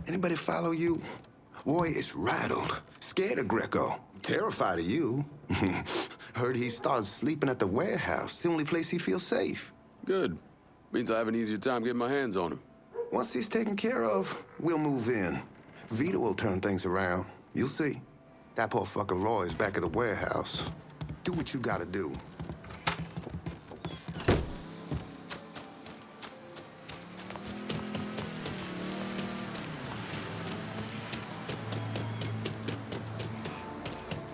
Anybody follow you? Roy is rattled, scared of Greco, terrified of you. Heard he started sleeping at the warehouse. It's the only place he feels safe. Good. Means I have an easier time getting my hands on him. Once he's taken care of, we'll move in. Vito will turn things around. You'll see. That poor fucker Roy is back at the warehouse. Do what you gotta do.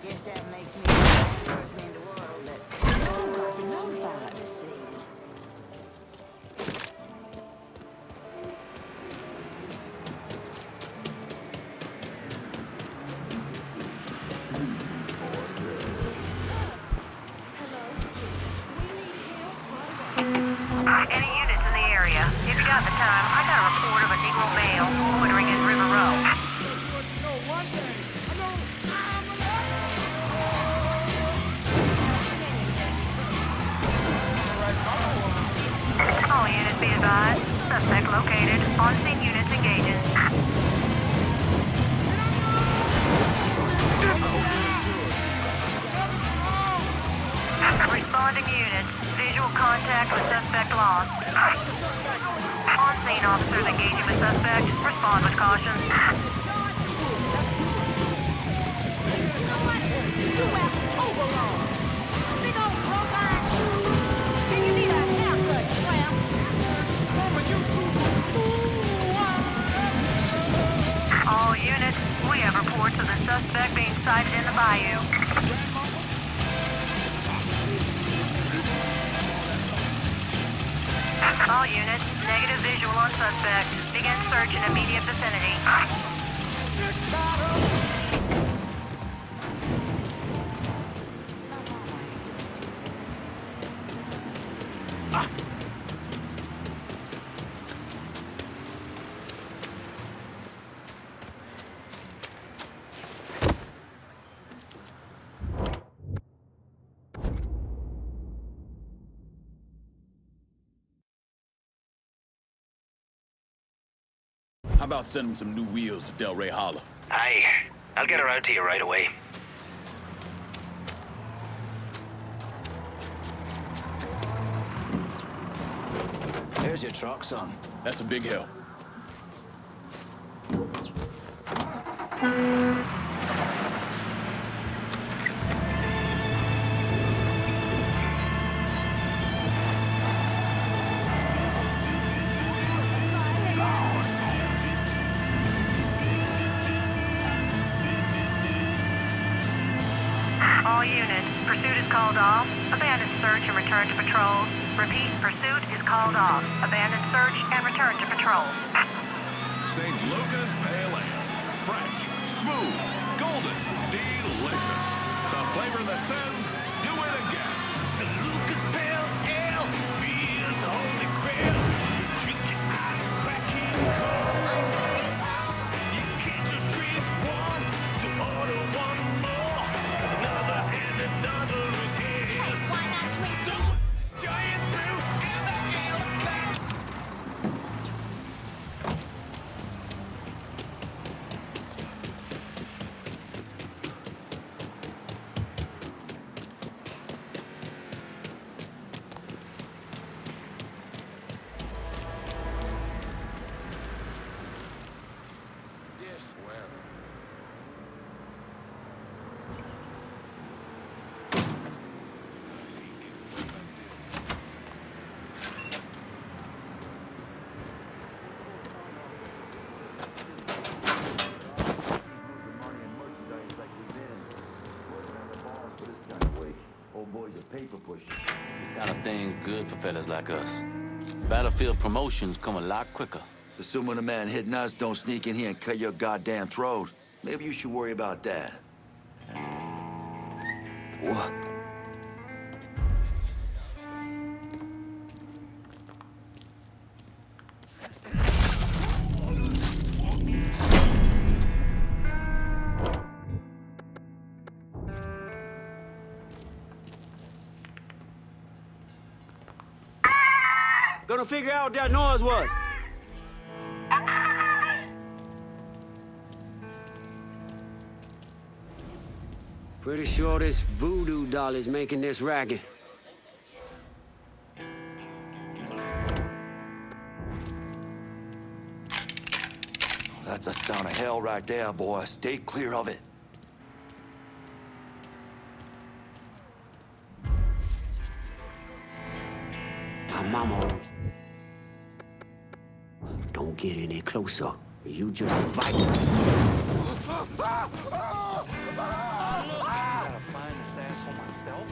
Guess that makes me the best person in the world that must be notified to see it. Any units in the area? If you got the time, I got a report of a Negro male loitering in River Row. All units be advised. Suspect located. On-scene units engaging. Responding units. Visual contact with suspect lost. On-scene officers engaging with suspect. Respond with caution. All units, we have reports of the suspect being sighted in the bayou. All units, negative visual on suspect. Begin search in immediate vicinity. How about sending some new wheels to Delray Hollow? Aye. I'll get her out to you right away. There's your truck, son. That's a big help. All units, pursuit is called off. Abandon search and return to patrol. Repeat, pursuit is called off. Abandon search and return to patrol. St. Luca's Pale Ale. Fresh, smooth, golden, delicious. The flavor that says, do it again. St. Luca's Pale Ale. Beer's holy grail. You drink your eyes cracking cold. You can't just drink one, so order one more. Another and another again. Hey, why not drink two? Giant through and the ale class. This kind of thing's good for fellas like us. Battlefield promotions come a lot quicker. Assuming a man hitting us don't sneak in here and cut your goddamn throat, maybe you should worry about that. What? Gonna figure out what that noise was. Pretty sure this voodoo doll is making this racket. That's the sound of hell right there, boy. Stay clear of it. Now, Mama always... Don't get any closer, or you just invite her. I gotta find this asshole myself.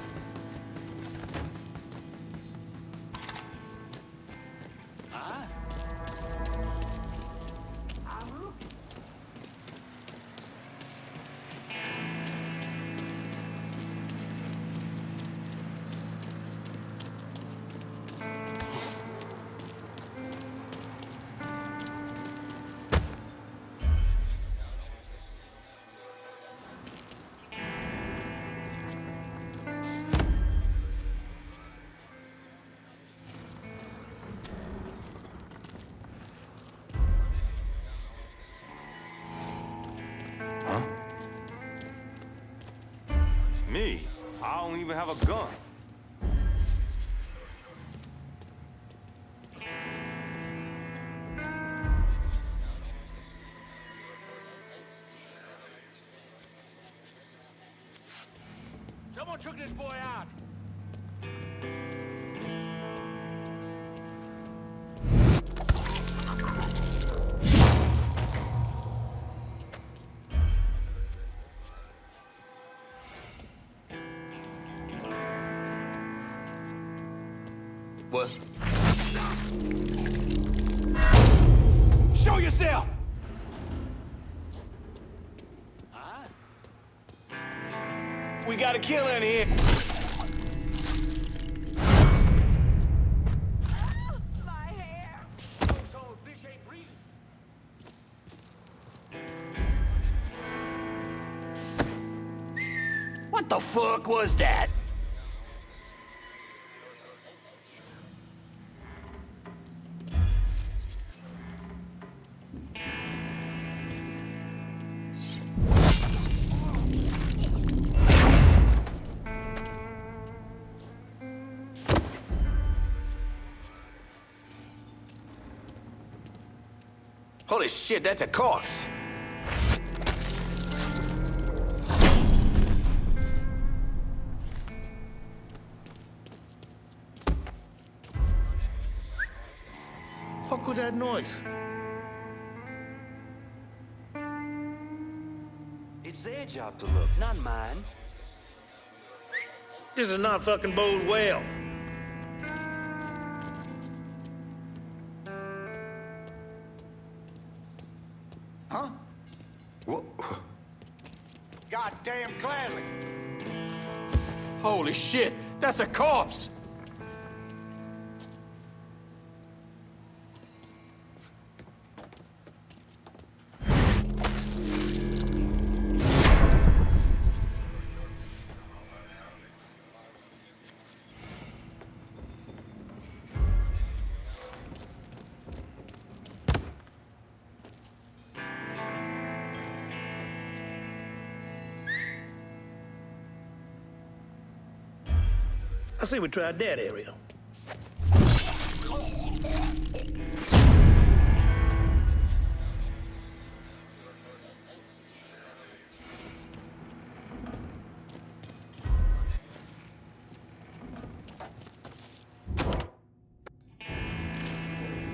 Me? I don't even have a gun. Someone took this boy out. What? Show yourself! We got a killer in here. My hair. What the fuck was that? Holy shit, that's a corpse. Fuck with that noise. It's their job to look, not mine. This is not fucking bode well. Huh? What? Goddamn gladly. Holy shit, that's a corpse. I say we tried that area.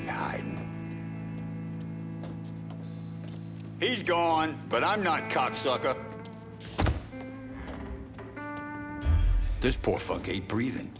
Hiding. He's gone, but I'm not cocksucker. This poor fuck ain't breathing.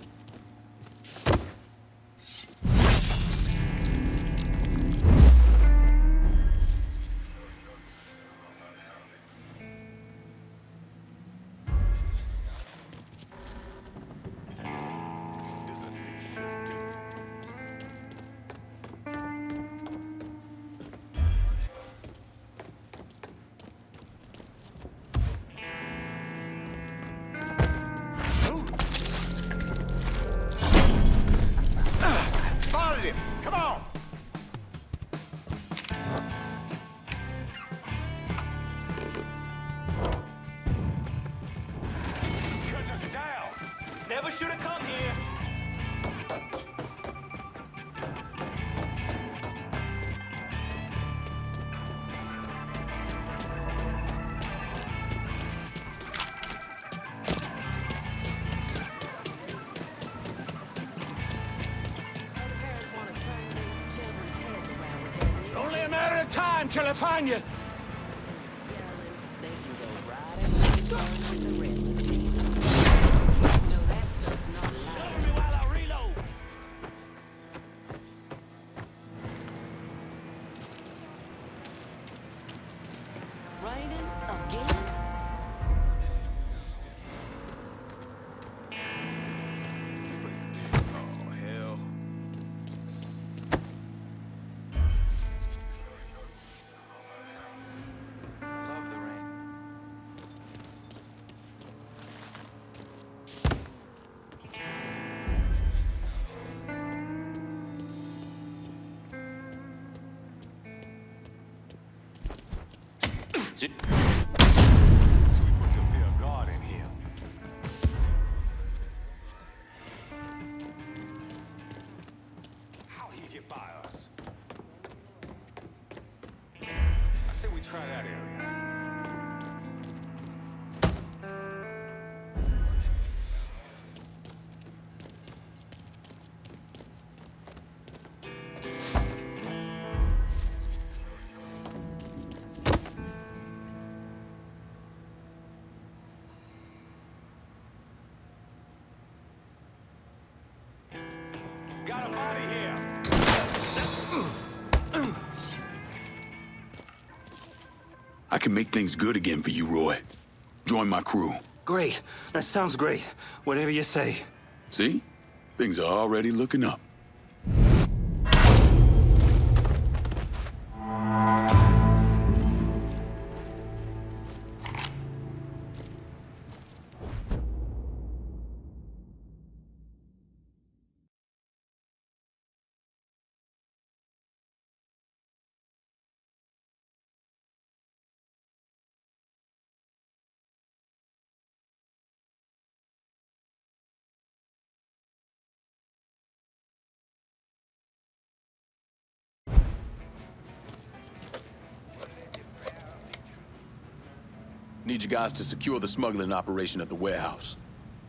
Never should have come here. Parents want to turn these children's heads around with their music. Only a matter of time till I find you. Yelling, they can go right ahead and burn with the rest of the demons. No, that stuff's not Cover alive. me while I reload. Raining again? Oh, hell. Love the rain. J- So we put the fear of God in here. How'd he get by us? I say we try that area. Got him out of here. I can make things good again for you, Roy. Join my crew. Great. That sounds great. Whatever you say. See? Things are already looking up. Need you guys to secure the smuggling operation at the warehouse.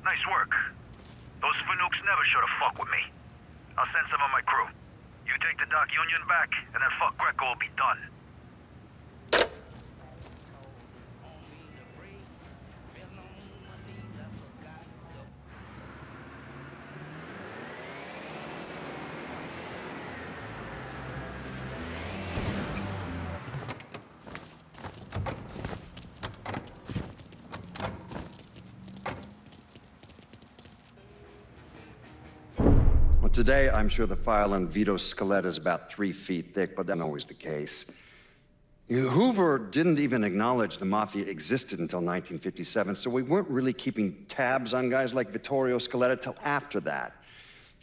Nice work. Those Fanooks never should have fucked with me. I'll send some of my crew. You take the Doc Union back, and then fuck Greco will be done. Well, today, I'm sure the file on Vito's skeleton is about 3 feet thick, but that's not always the case. Hoover didn't even acknowledge the Mafia existed until 1957, so we weren't really keeping tabs on guys like Vittorio Scaletta till after that.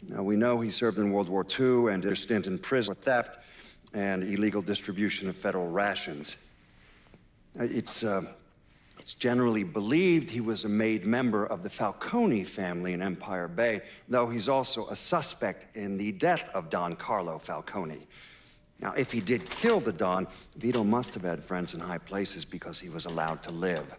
Now, we know he served in World War II and did a stint in prison for theft and illegal distribution of federal rations. It's generally believed he was a made member of the Falcone family in Empire Bay, though he's also a suspect in the death of Don Carlo Falcone. Now, if he did kill the Don, Vito must have had friends in high places because he was allowed to live.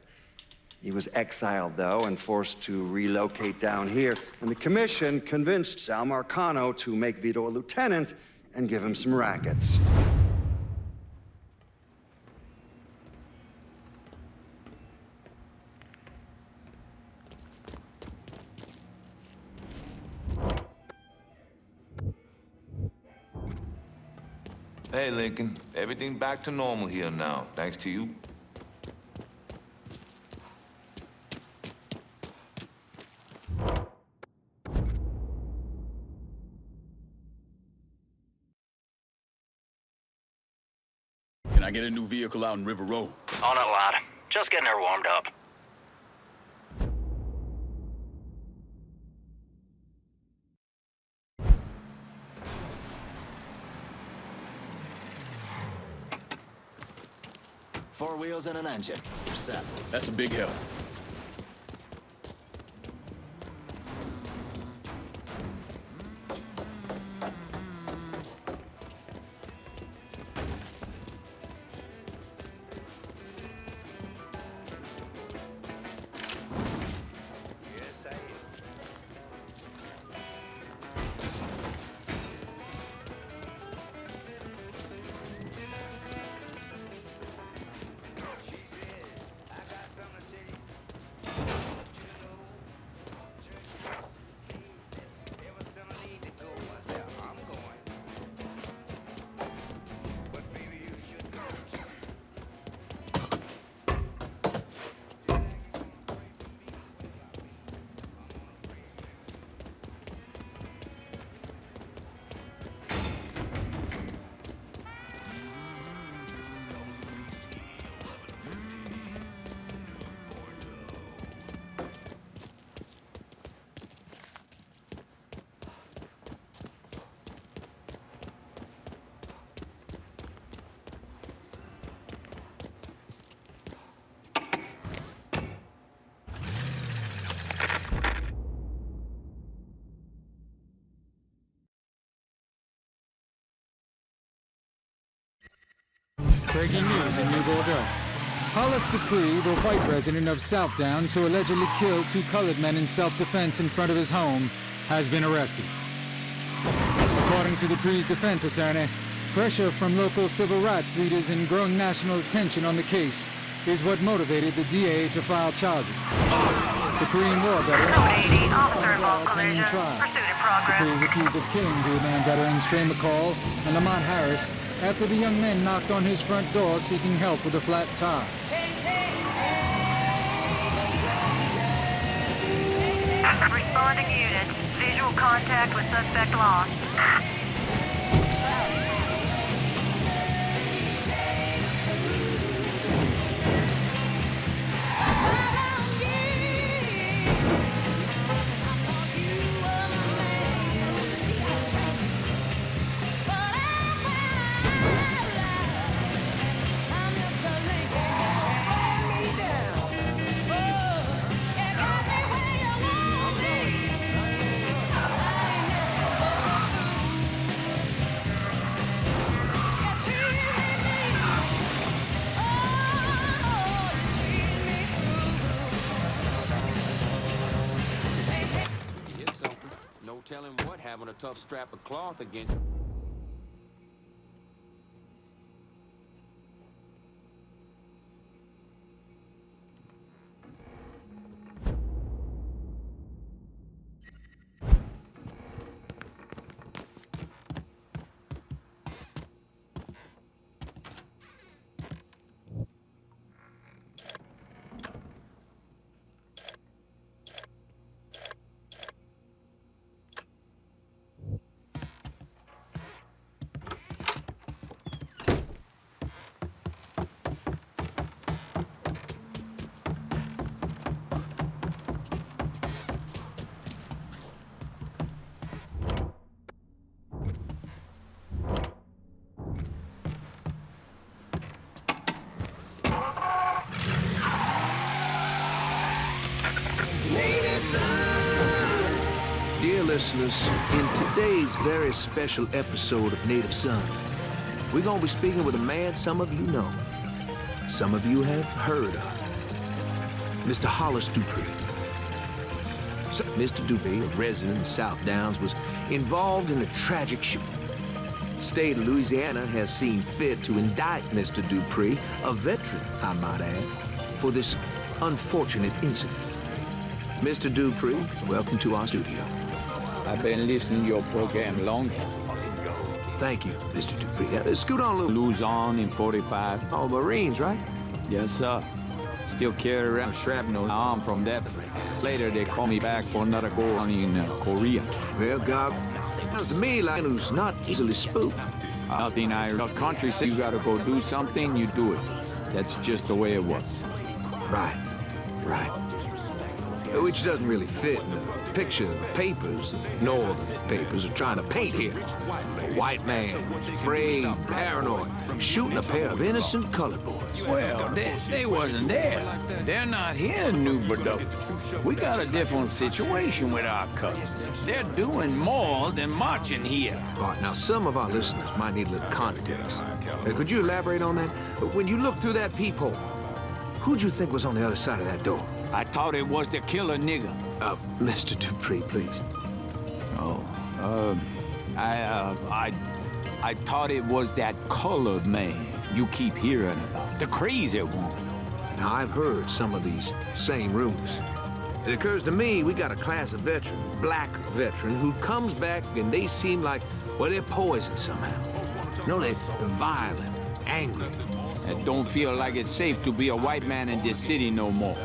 He was exiled, though, and forced to relocate down here, and the commission convinced Sal Marcano to make Vito a lieutenant and give him some rackets. Hey, Lincoln. Everything back to normal here now, thanks to you. Can I get a new vehicle out in River Road? On it, lad. Just getting her warmed up. Four wheels and an engine. You're set. That's a big help. Breaking news in New Bordeaux. Hollis Dupree, the white resident of South Downs who allegedly killed 2 colored men in self-defense in front of his home, has been arrested. According to Dupree's defense attorney, pressure from local civil rights leaders and growing national attention on the case is what motivated the DA to file charges. The Korean War veteran pending trial. Dupree is accused of killing Vietnam veterans Trey McCall and Lamont Harris after the young men knocked on his front door seeking help with a flat tire. Responding unit. Visual contact with suspect lost. Tell him what, having a tough strap of cloth again. Dear listeners, in today's very special episode of Native Son, we're going to be speaking with a man some of you know, some of you have heard of, Mr. Hollis Dupree. So, Mr. Dupree, a resident of South Downs, was involved in a tragic shooting. The state of Louisiana has seen fit to indict Mr. Dupree, a veteran, I might add, for this unfortunate incident. Mr. Dupree, welcome to our studio. I've been listening to your program long. Thank you, Mr. Dupree. Scoot on a little. Luzon in 45. Oh, Marines, right? Yes, sir. Still carry around shrapnel arm from that. Later, they call me back for another go in Korea. Well, God, sounds to me like who's not easily spooked. Out in our country, say you gotta go do something, you do it. That's just the way it was. Right, right. Which doesn't really fit in the picture the papers, nor the papers are trying to paint here. A white man, afraid, paranoid, shooting a pair of innocent colored boys. Well, they wasn't there. They're not here in New Bordeaux. We got a different situation with our colors. They're doing more than marching here. All right, now some of our listeners might need a little context. Could you elaborate on that? When you looked through that peephole, who'd you think was on the other side of that door? I thought it was the killer nigger. Mr. Dupree, please. I thought it was that colored man you keep hearing about, the crazy one. Now, I've heard some of these same rumors. It occurs to me we got a class of veteran, black veteran, who comes back and they seem like, well, they're poisoned somehow. No, they're violent, angry. I don't feel like it's safe to be a white man in this city no more.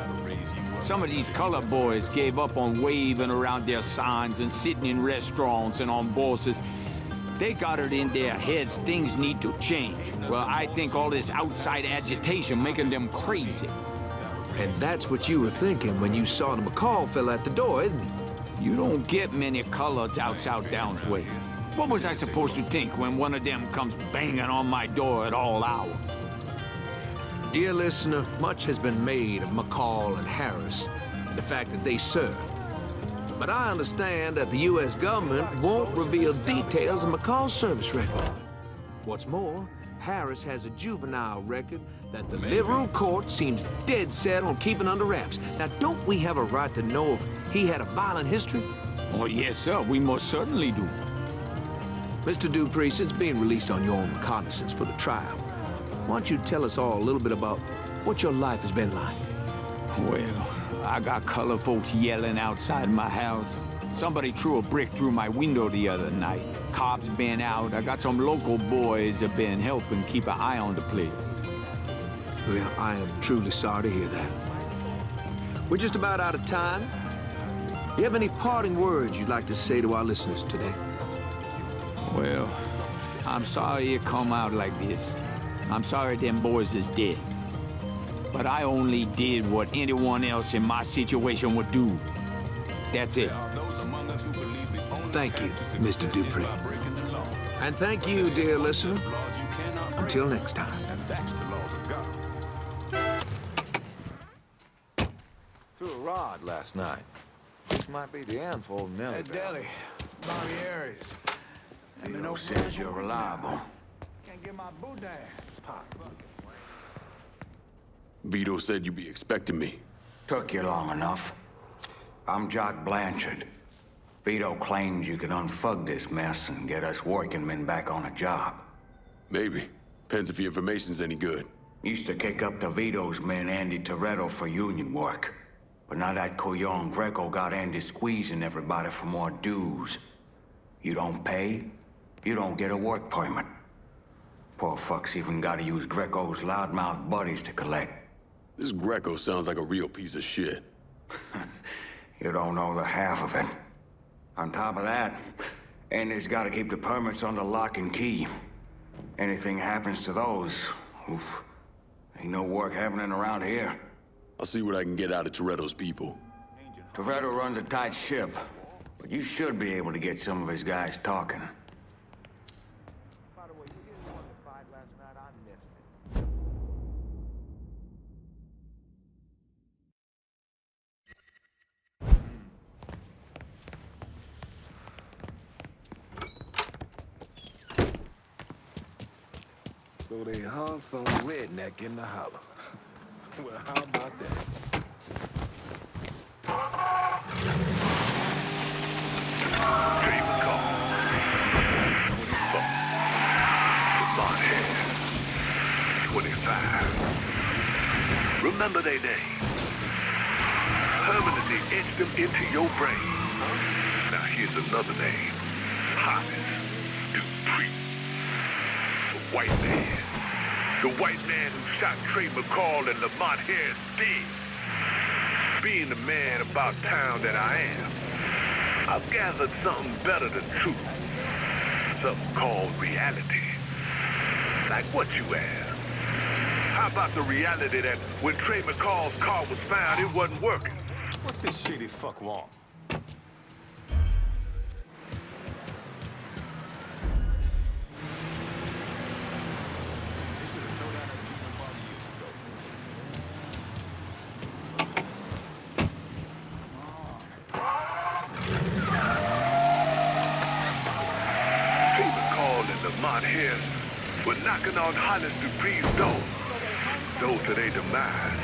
Some of these colored boys gave up on waving around their signs and sitting in restaurants and on buses. They got it in their heads things need to change. Well, I think all this outside agitation making them crazy. And that's what you were thinking when you saw the McCall fella at the door, isn't it? You don't get many coloreds out South Downs way. What was I supposed to think when one of them comes banging on my door at all hours? Dear listener, much has been made of McCall and Harris and the fact that they served. But I understand that the U.S. government won't reveal details of McCall's service record. What's more, Harris has a juvenile record that the liberal court seems dead set on keeping under wraps. Now, don't we have a right to know if he had a violent history? Oh, yes, sir. We most certainly do. Mr. Dupree, since being released on your own recognizance for the trial, why don't you tell us all a little bit about what your life has been like? Well, I got colored folks yelling outside my house. Somebody threw a brick through my window the other night. Cops been out. I got some local boys have been helping keep an eye on the place. Well, I am truly sorry to hear that. We're just about out of time. Do you have any parting words you'd like to say to our listeners today? Well, I'm sorry it come out like this. I'm sorry them boys is dead. But I only did what anyone else in my situation would do. That's it. Thank you, Mr. Dupree. And thank you, dear listener. Until next time. Threw a rod last night. This might be the end for old Nelly. Hey, Deli. Bobby Aries. Vito says you're reliable. Can't get my boot down. Vito said you'd be expecting me. Took you long enough. I'm Jock Blanchard. Vito claims you can unfug this mess and get us working men back on a job. Maybe. Depends if your information's any good. Used to kick up to Vito's men Andy Toretto for union work. But now that Couillon Greco got Andy squeezing everybody for more dues. You don't pay, you don't get a work permit. Poor fuck's even gotta use Greco's loudmouth buddies to collect. This Greco sounds like a real piece of shit. You don't know the half of it. On top of that, Andy's gotta keep the permits under lock and key. Anything happens to those, oof, ain't no work happening around here. I'll see what I can get out of Toretto's people. Toretto runs a tight ship, but you should be able to get some of his guys talking. By the way, you didn't want to fight last night. I missed it. So they hung some redneck in the hollow. Well, how about that? Favorite call. 24. The blonde hair. 25. Remember their names. Permanently etch them into your brain. Now here's another name. Hollis Dupree. The white man. The white man who shot Trey McCall and Lamont Harris dead. Being the man about town that I am, I've gathered something better than truth. Something called reality. Like what you ask? How about the reality that when Trey McCall's car was found, it wasn't working? What's this shitty fuck want? Lamont Harris were knocking on Hollis Dupree's door to their demise.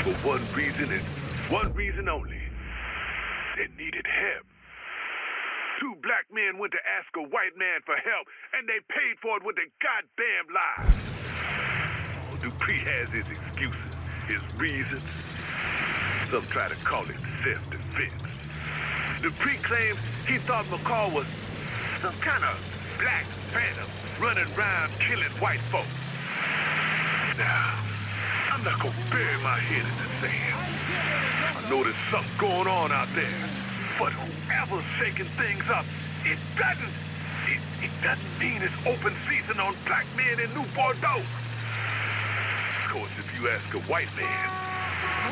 For one reason and one reason only. They needed help. Two black men went to ask a white man for help, and they paid for it with their goddamn lives. Oh, Dupree has his excuses, his reasons. Some try to call it self-defense. Dupree claims he thought McCall was some kind of black phantom running around killing white folks. Now, I'm not gonna bury my head in the sand. I know there's something going on out there, but whoever's shaking things up, it doesn't mean it's open season on black men in New Bordeaux. Of course, if you ask a white man,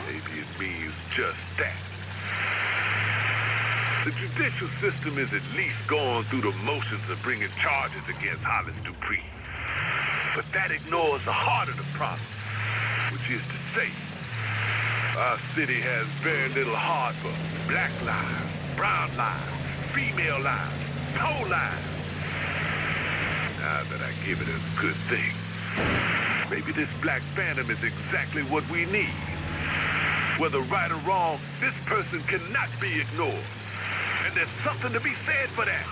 maybe it means just that. The judicial system is at least going through the motions of bringing charges against Hollis Dupree. But that ignores the heart of the problem, which is to say, our city has very little heart for black lives, brown lives, female lives, whole lives. Now that I give it a good think, maybe this Black Phantom is exactly what we need. Whether right or wrong, this person cannot be ignored. And there's something to be said for that.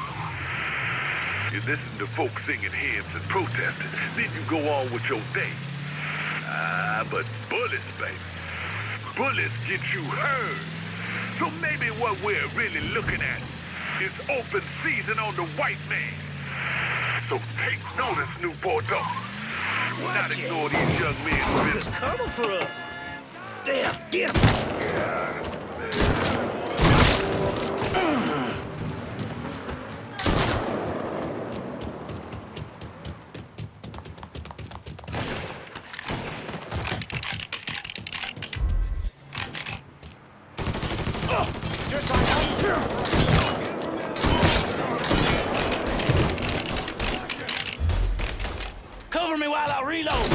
You listen to folks singing hymns and protesting, then you go on with your day. But bullets, baby. Bullets get you heard. So maybe what we're really looking at is open season on the white man. So take notice, New Bordeaux. Not ignore these young men. It's coming for us. Damn, get Cover me while I reload.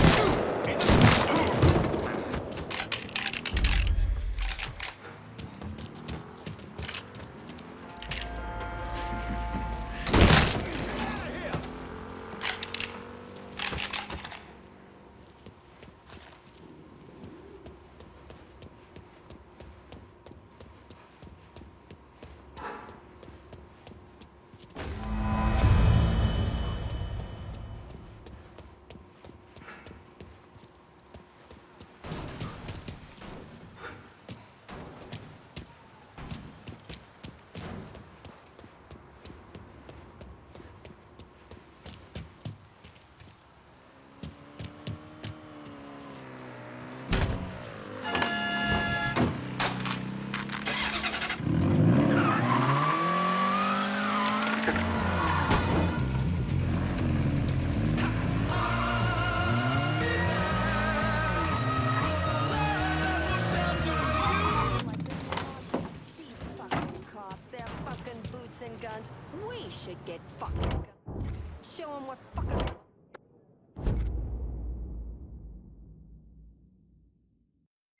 Guns. We should get fucking guns. Show them what fucking...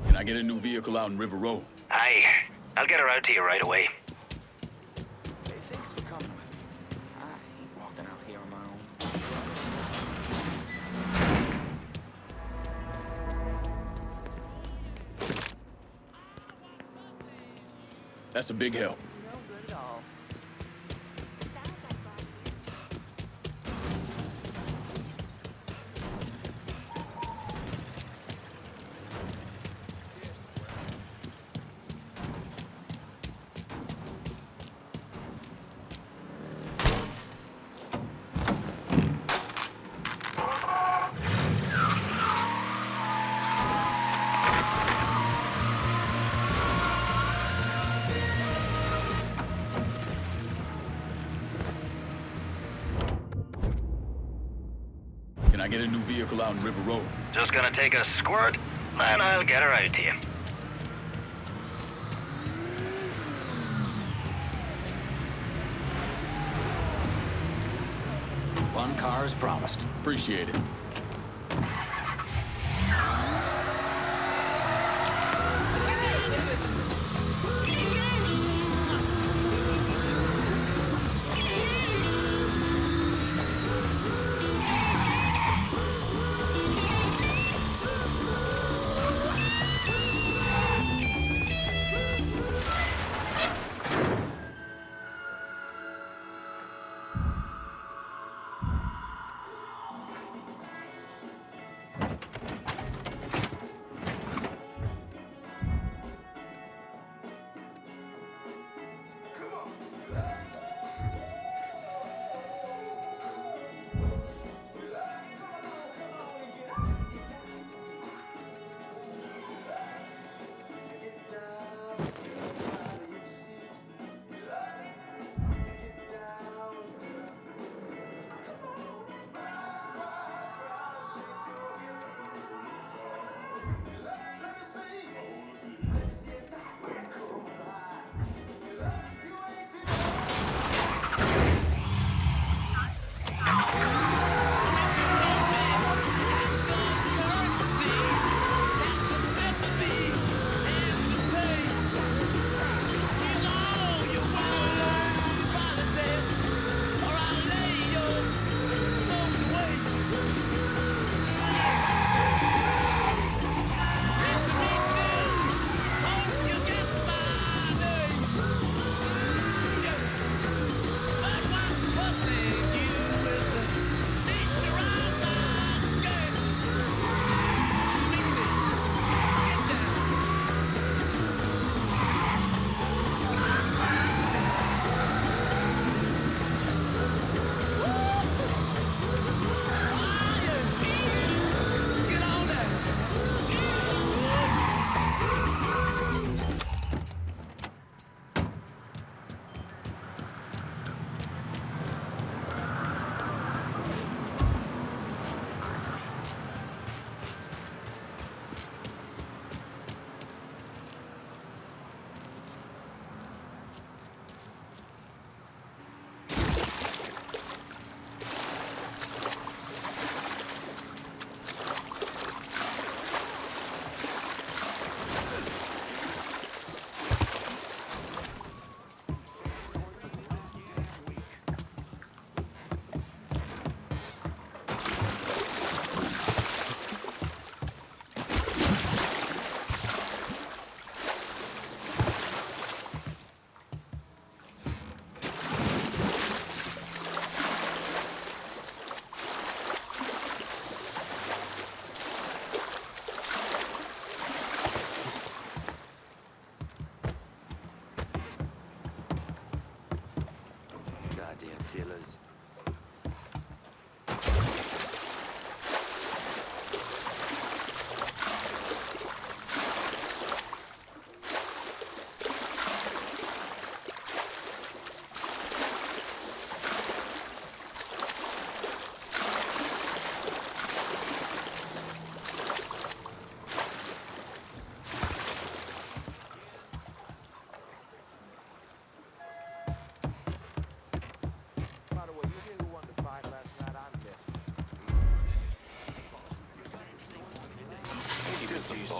Can I get a new vehicle out in River Road? Aye. I'll get her out to you right away. Hey, thanks for coming with me. I ain't walking out here on my own. That's a big help. No good at all. Can I get a new vehicle out in River Road? Just gonna take a squirt, and I'll get her out to you. One car as promised. Appreciate it.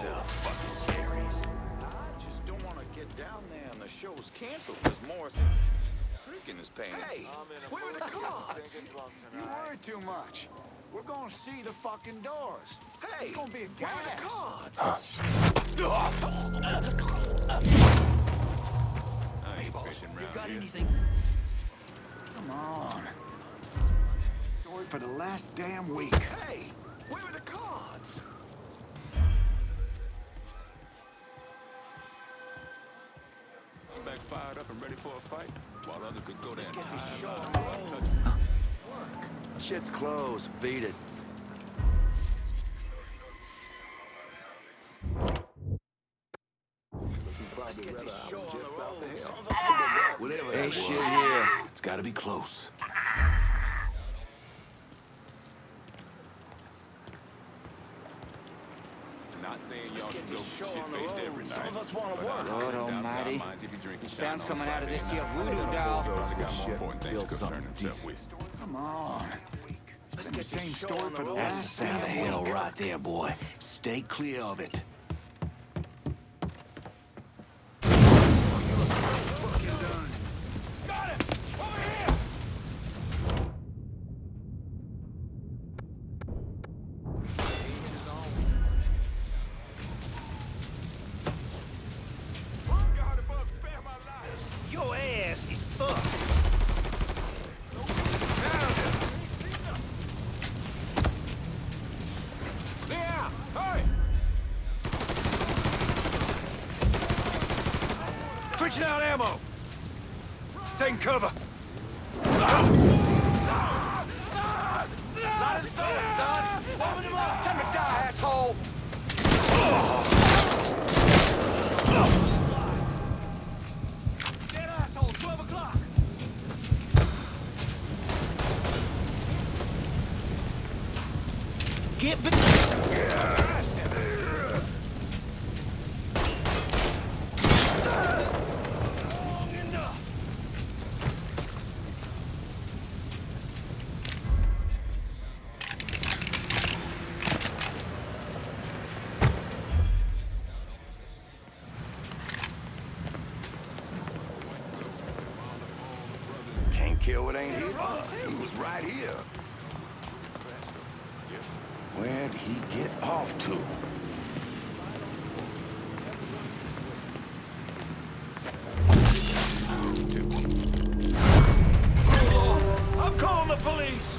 yourself. Fucking cherries. I just don't want to get down there and the show's canceled because Morrison freaking is paying. Hey, where are the cards? You worry too much. We're gonna see the fucking doors. Hey, it's gonna be a gas. Where are the cards? Hey, boss, you got anything? Come on. Story for the last damn week. Hey, where are the cards? Back fired up and ready for a fight, while others could go there. Let's get this show on the road. Work. Shit's closed. Beat it. Let's get this show on the road. Whatever Ain't that shit was, here. it's gotta be close. Not saying y'all Let's should get go this show shit on the faced road. every night. Some of us want to but I work. couldn't Lord doubt in my almighty. mind if you drink and The shine sounds on coming out of Friday this here night. voodoo doll. Brother got more important things to concern himself with. Come on. It's been the same story for the That's the last sound of damn hell week. right there, boy. Stay clear of it. Got him! Over here! Your ass is fucked. Yeah! Hurry! Switching out ammo. Taking cover. Not in thought, son! Open him up! Time to die, asshole! Dead asshole, 12 o'clock! Get between. Can't kill what ain't here. He was right here. Where'd he get off to? I'm calling the police.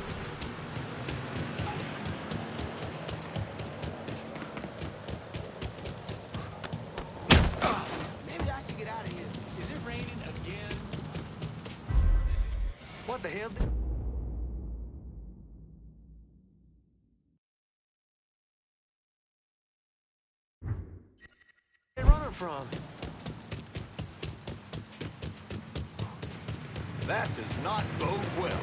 Maybe I should get out of here. Is it raining again? What the hell? Where running from? That does not bode well.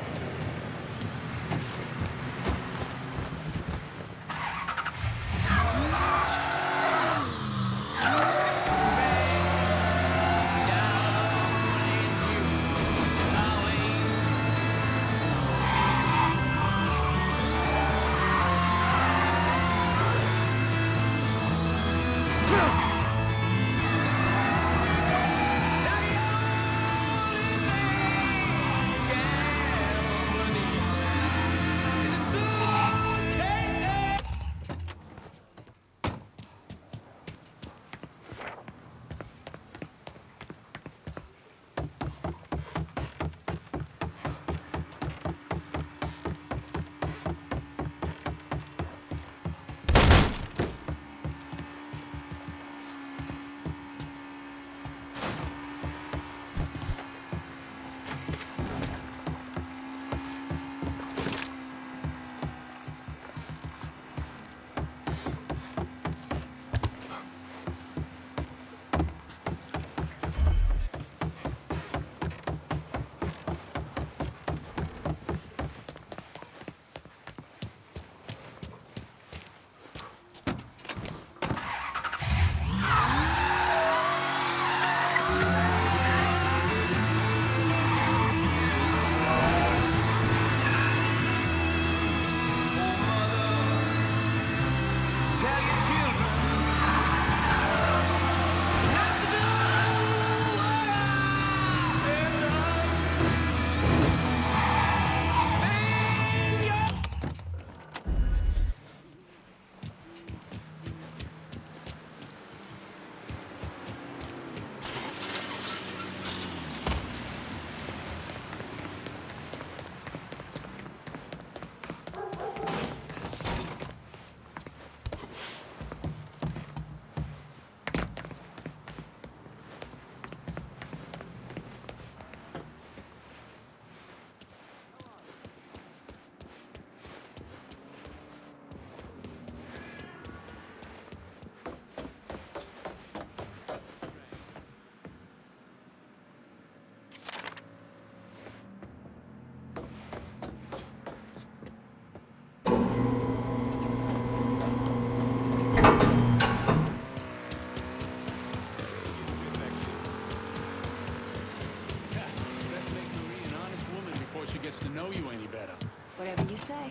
to know you any better. Whatever you say.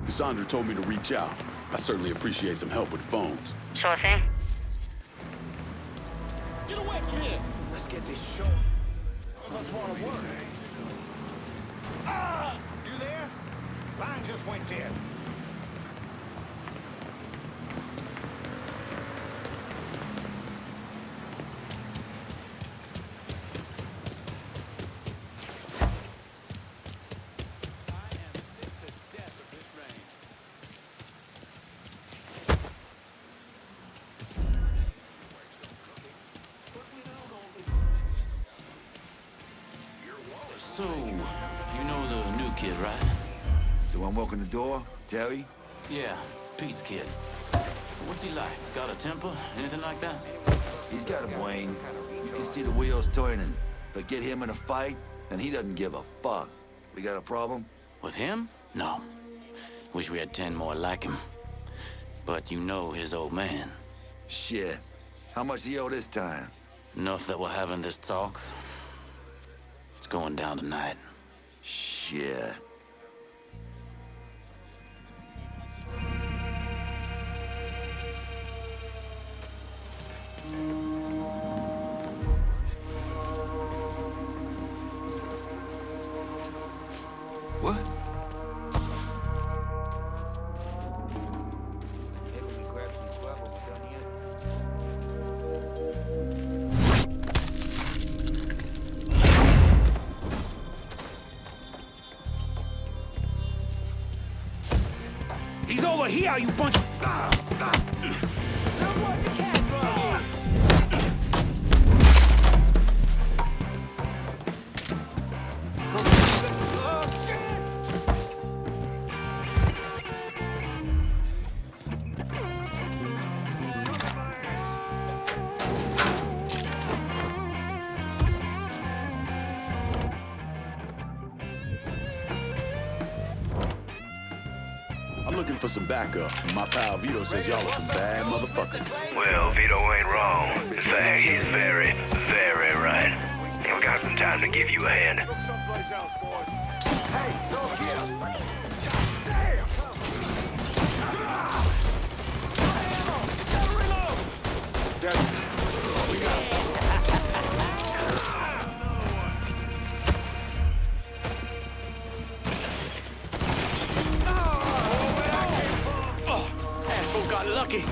Cassandra told me to reach out. I certainly appreciate some help with phones. Sure thing. Get away from here! Let's get this show. None of us want to work. Ah! You there? Line just went dead. So, you know the new kid, right? The one walking the door? Terry? Yeah, Pete's kid. What's he like? Got a temper? Anything like that? He's got a brain. You can see the wheels turning. But get him in a fight, and he doesn't give a fuck. We got a problem? With him? No. Wish we had 10 more like him. But you know his old man. Shit. How much do you owe this time? Enough that we're having this talk. It's going down tonight. Shit. What? Maybe we grab some grub when we're done here. He's over here, you bunch of... I'm looking for some backup. My pal Vito says y'all are some bad motherfuckers. Well, Vito ain't wrong. In fact, he's very, very right. And we got some time to give you a hand. Look someplace else, boys. Hey, it's over here. Damn! We got it. Asshole got lucky.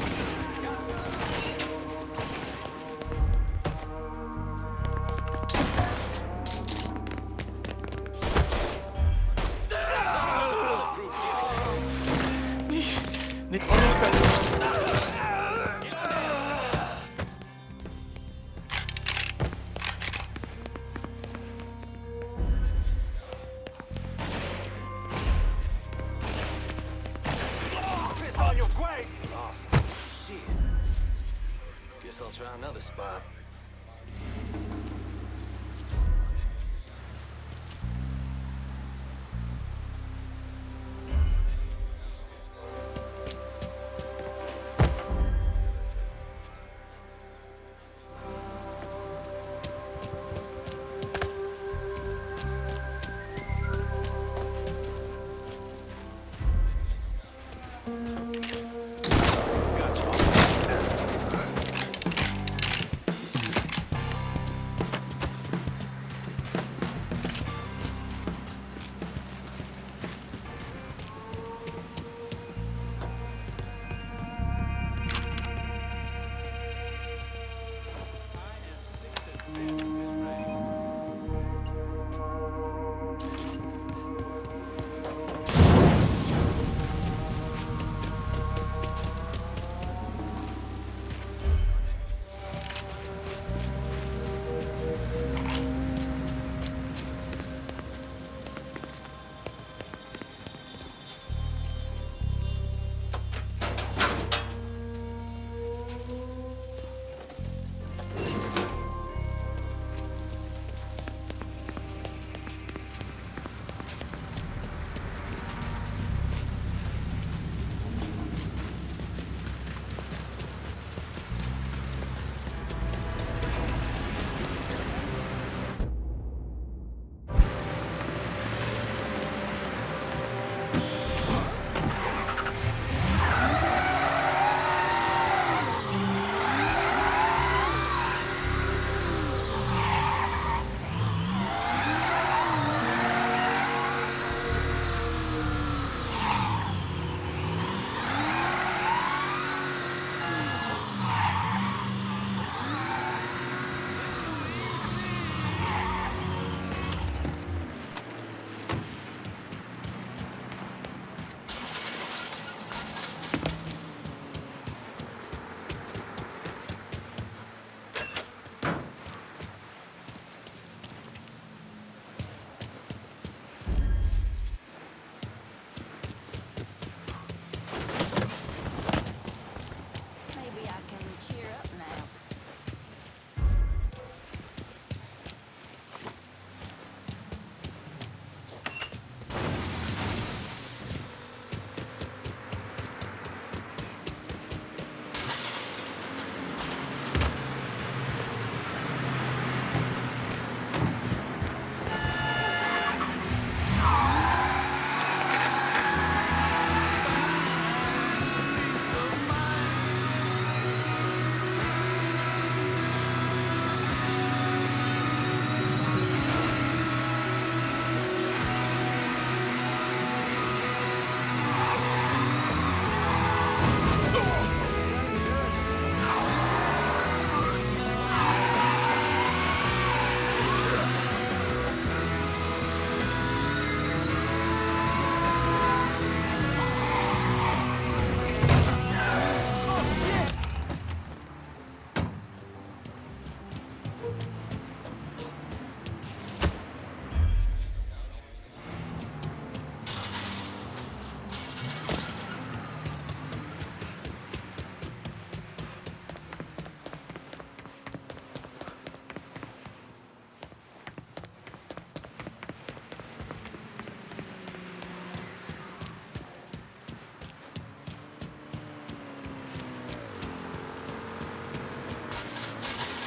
Piss on your grave! Awesome. Shit. Guess I'll try another spot.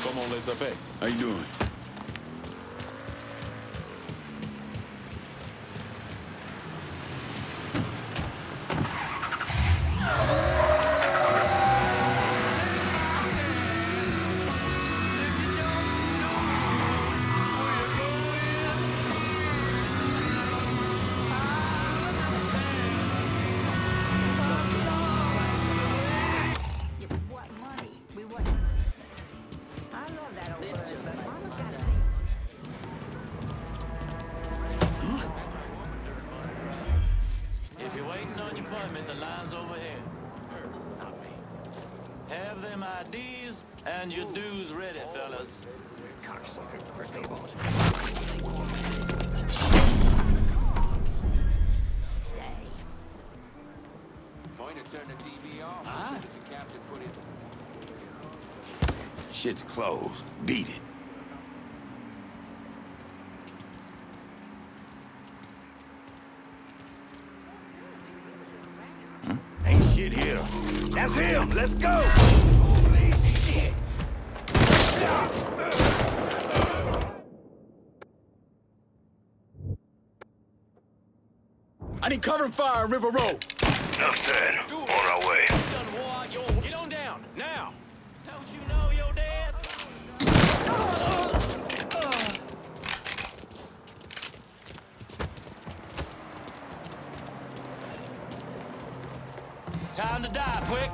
Comment les affaires? How you doing? If you're waiting on your appointment, the line's over here. Have them IDs and your dues ready, fellas. Cocksucker, Greco. Going to turn the TV off. Huh? The captain put in. Shit's closed. Beat it. Ain't shit here. That's him. Let's go. Holy shit. I need cover and fire on River Road. Enough said. On our way. Get on down, now! Don't you know you're dead? Time to die, quick!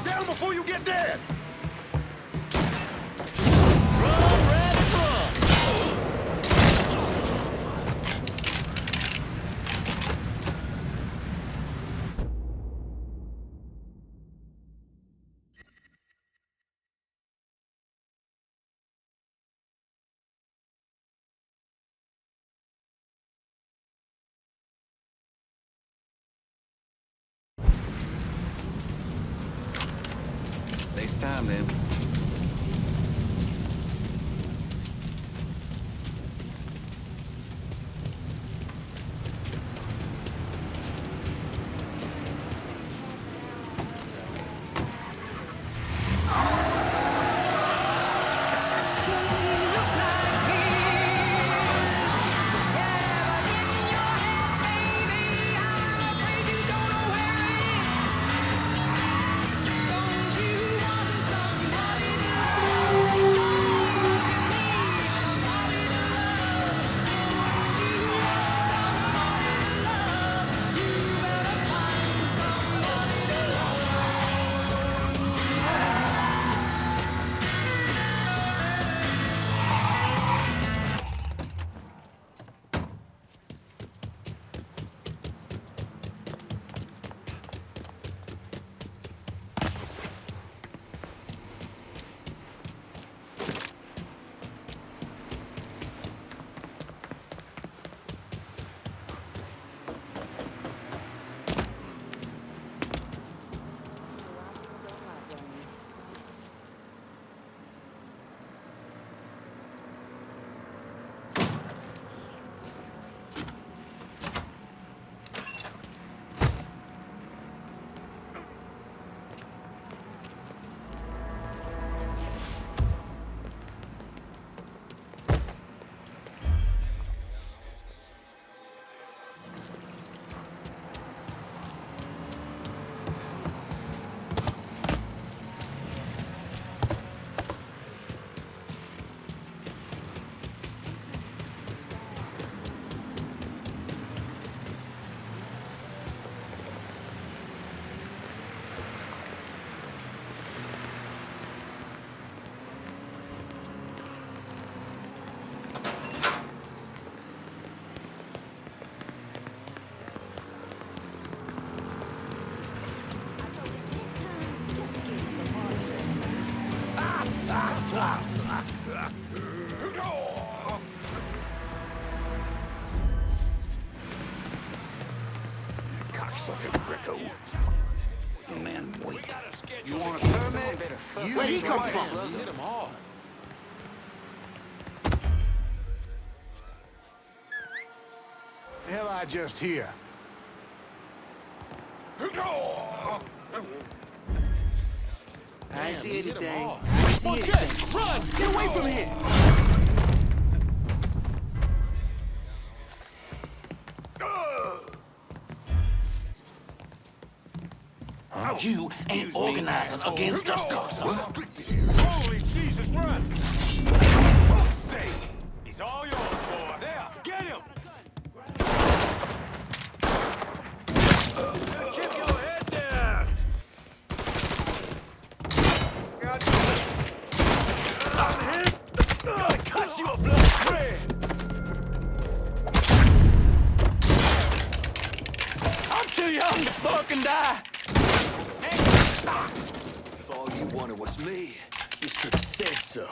Down before you get dead. Run, Red, run! Takes time, then. Cocksucker, Greco. The man, wait. You want a permit? Where'd he come from? You hit him hard. The hell I just hear? I see anything. Run! Get away from here! You ain't organizing against us, Costa. Holy Jesus, run! He's all yours, boy. There, get him! Keep your head down! Gotta cut you a blood red! I'm too young to fucking die. If all you wanted was me, you should have said so.